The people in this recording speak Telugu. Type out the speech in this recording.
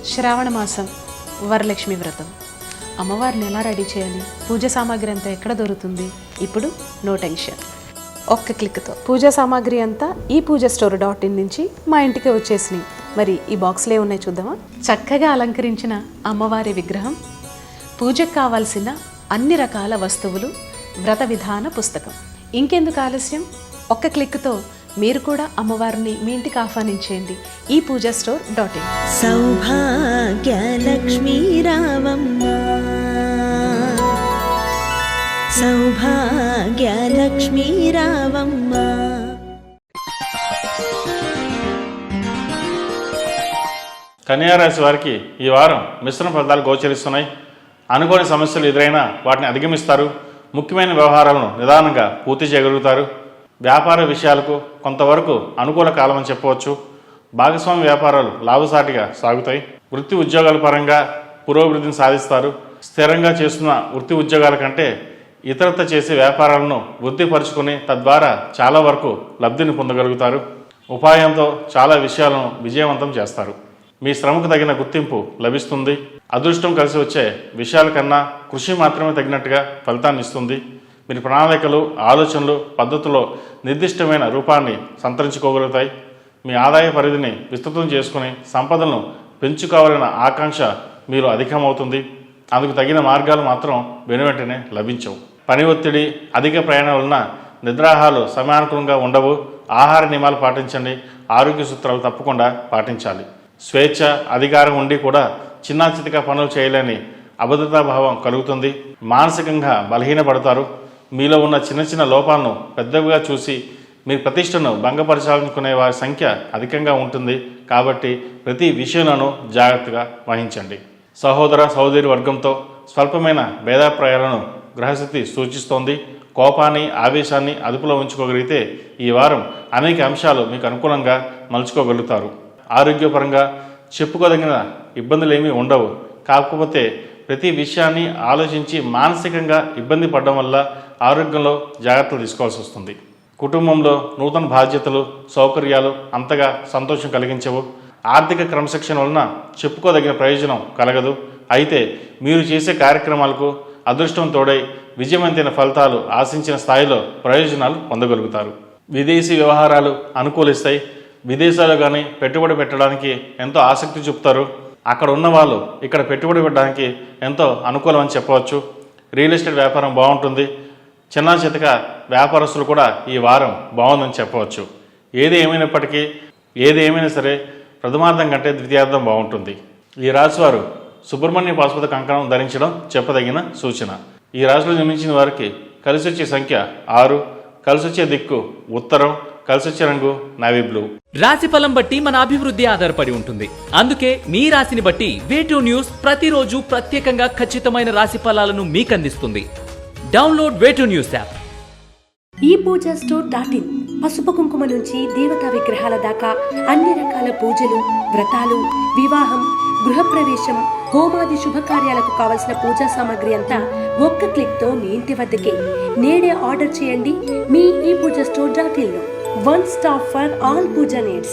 శ్రావణ మాసం వరలక్ష్మి వ్రతం. అమ్మవారిని ఎలా రెడీ చేయాలి, పూజ సామాగ్రి అంతా ఎక్కడ దొరుకుతుంది? ఇప్పుడు నో టెన్షన్, ఒక్క క్లిక్తో పూజా సామాగ్రి అంతా ఈ పూజాస్టోర్.in నుంచి మా ఇంటికి వచ్చేసినాయి. మరి ఈ బాక్స్లో ఉన్నాయి చూద్దామా? చక్కగా అలంకరించిన అమ్మవారి విగ్రహం, పూజకు కావాల్సిన అన్ని రకాల వస్తువులు, వ్రత విధాన పుస్తకం. ఇంకెందుకు ఆలస్యం, ఒక్క క్లిక్తో మీరు కూడా అమ్మవారిని మీ ఇంటికి ఆహ్వానించేయండి ఈ పూజాస్టోర్.in. సౌభాగ్యలక్ష్మీ రావమ్మ, సౌభాగ్యలక్ష్మీ రావమ్మ. కన్యారాశి వారికి ఈ వారం మిశ్రమ ఫలితాలు గోచరిస్తున్నాయి. అనుకోని సమస్యలు ఎదురైనా వాటిని అధిగమిస్తారు. ముఖ్యమైన వ్యవహారాలను నిదానంగా పూర్తి చేయగలుగుతారు. వ్యాపార విషయాలకు కొంతవరకు అనుకూల కాలం అని చెప్పవచ్చు. భాగస్వామి వ్యాపారాలు లాభసాటిగా సాగుతాయి. వృత్తి ఉద్యోగాల పరంగా పురోభివృద్ధిని సాధిస్తారు. స్థిరంగా చేస్తున్న వృత్తి ఉద్యోగాల కంటే ఇతరత్ర చేసే వ్యాపారాలను వృద్ధిపరుచుకుని తద్వారా చాలా వరకు లబ్ధిని పొందగలుగుతారు. ఉపాయంతో చాలా విషయాలను విజయవంతం చేస్తారు. మీ శ్రమకు తగిన గుర్తింపు లభిస్తుంది. అదృష్టం కలిసి వచ్చే విషయాల కన్నా కృషి మాత్రమే తగినట్టుగా ఫలితాన్ని ఇస్తుంది. మీరు ప్రణాళికలు, ఆలోచనలు, పద్ధతుల్లో నిర్దిష్టమైన రూపాన్ని సంతరించుకోగలుగుతాయి. మీ ఆదాయ పరిధిని విస్తృతం చేసుకుని సంపదలను పెంచుకోవాలన్న ఆకాంక్ష మీరు అధికమవుతుంది. అందుకు తగిన మార్గాలు మాత్రం వెనువెంటనే లభించవు. పని ఒత్తిడి, అధిక ప్రయాణం వలన నిద్రాహాలు సమయానుకూలంగా ఉండవు. ఆహార నియమాలు పాటించండి. ఆరోగ్య సూత్రాలు తప్పకుండా పాటించాలి. స్వేచ్ఛ, అధికారం ఉండి కూడా చిన్న చితక పనులు చేయలేని అభద్రతాభావం కలుగుతుంది. మానసికంగా బలహీనపడతారు. మీలో ఉన్న చిన్న చిన్న లోపాలను పెద్దవిగా చూసి మీ ప్రతిష్టను భంగపరచాలనుకునే వారి సంఖ్య అధికంగా ఉంటుంది. కాబట్టి ప్రతి విషయంలోనూ జాగ్రత్తగా వహించండి. సహోదర సహోదరి వర్గంతో స్వల్పమైన భేదాభిప్రాయాలను గ్రహస్థితి సూచిస్తోంది. కోపాన్ని, ఆవేశాన్ని అదుపులో ఉంచుకోగలిగితే ఈ వారం అనేక అంశాలు మీకు అనుకూలంగా మలుచుకోగలుగుతారు. ఆరోగ్యపరంగా చెప్పుకోదగిన ఇబ్బందులు ఏమీ ఉండవు. కాకపోతే ప్రతి విషయాన్ని ఆలోచించి మానసికంగా ఇబ్బంది పడడం వల్ల ఆరోగ్యంలో జాగ్రత్తలు తీసుకోవాల్సి వస్తుంది. కుటుంబంలో నూతన బాధ్యతలు, సౌకర్యాలు అంతగా సంతోషం కలిగించవు. ఆర్థిక క్రమశిక్షణ వలన చెప్పుకోదగిన ప్రయోజనం కలగదు. అయితే మీరు చేసే కార్యక్రమాలకు అదృష్టం తోడై విజయవంతమైన ఫలితాలు ఆశించిన స్థాయిలో ప్రయోజనాలు పొందగలుగుతారు. విదేశీ వ్యవహారాలు అనుకూలిస్తాయి. విదేశాల్లో కానీ పెట్టుబడి పెట్టడానికి ఎంతో ఆసక్తి చూపుతారు. అక్కడ ఉన్న వాళ్ళు ఇక్కడ పెట్టుబడి పెట్టడానికి ఎంతో అనుకూలం అని చెప్పవచ్చు. రియల్ ఎస్టేట్ వ్యాపారం బాగుంటుంది. చిన్న చితక వ్యాపారస్తులు కూడా ఈ వారం బాగుందని చెప్పవచ్చు. ఏది ఏమైనా సరే ప్రథమార్థం కంటే ద్వితీయార్థం బాగుంటుంది. ఈ రాశివారు సుబ్రహ్మణ్య పాశుపత కంకణం ధరించడం చెప్పదగిన సూచన. ఈ రాశిలో జన్మించిన వారికి కలిసి వచ్చే సంఖ్య 6, కలిసి వచ్చే దిక్కు ఉత్తరం, కలిసి వచ్చే రంగు నావీ బ్లూ. రాశి ఫలం బట్టి మన అభివృద్ధి ఆధారపడి ఉంటుంది. అందుకే మీ రాశిని బట్టి వే2 న్యూస్ ప్రతిరోజు ప్రత్యేకంగా ఖచ్చితమైన రాశి ఫలాలను మీకు అందిస్తుంది. Download Way2News app. ఈ పూజాస్టోర్.in పసుపు కుంకుమ నుంచి దేవతా విగ్రహాల దాకా అన్ని రకాల పూజలు, వ్రతాలు, వివాహం, గృహప్రవేశం, హోమాది శుభకార్యాలకు కావలసిన పూజా సామాగ్రి అంతా ఒక్క క్లిక్తో మీ ఇంటి వద్దకే. నేడే ఆర్డర్ చేయండి మీ ఈ పూజాస్టోర్.in లో. One stop for all puja needs.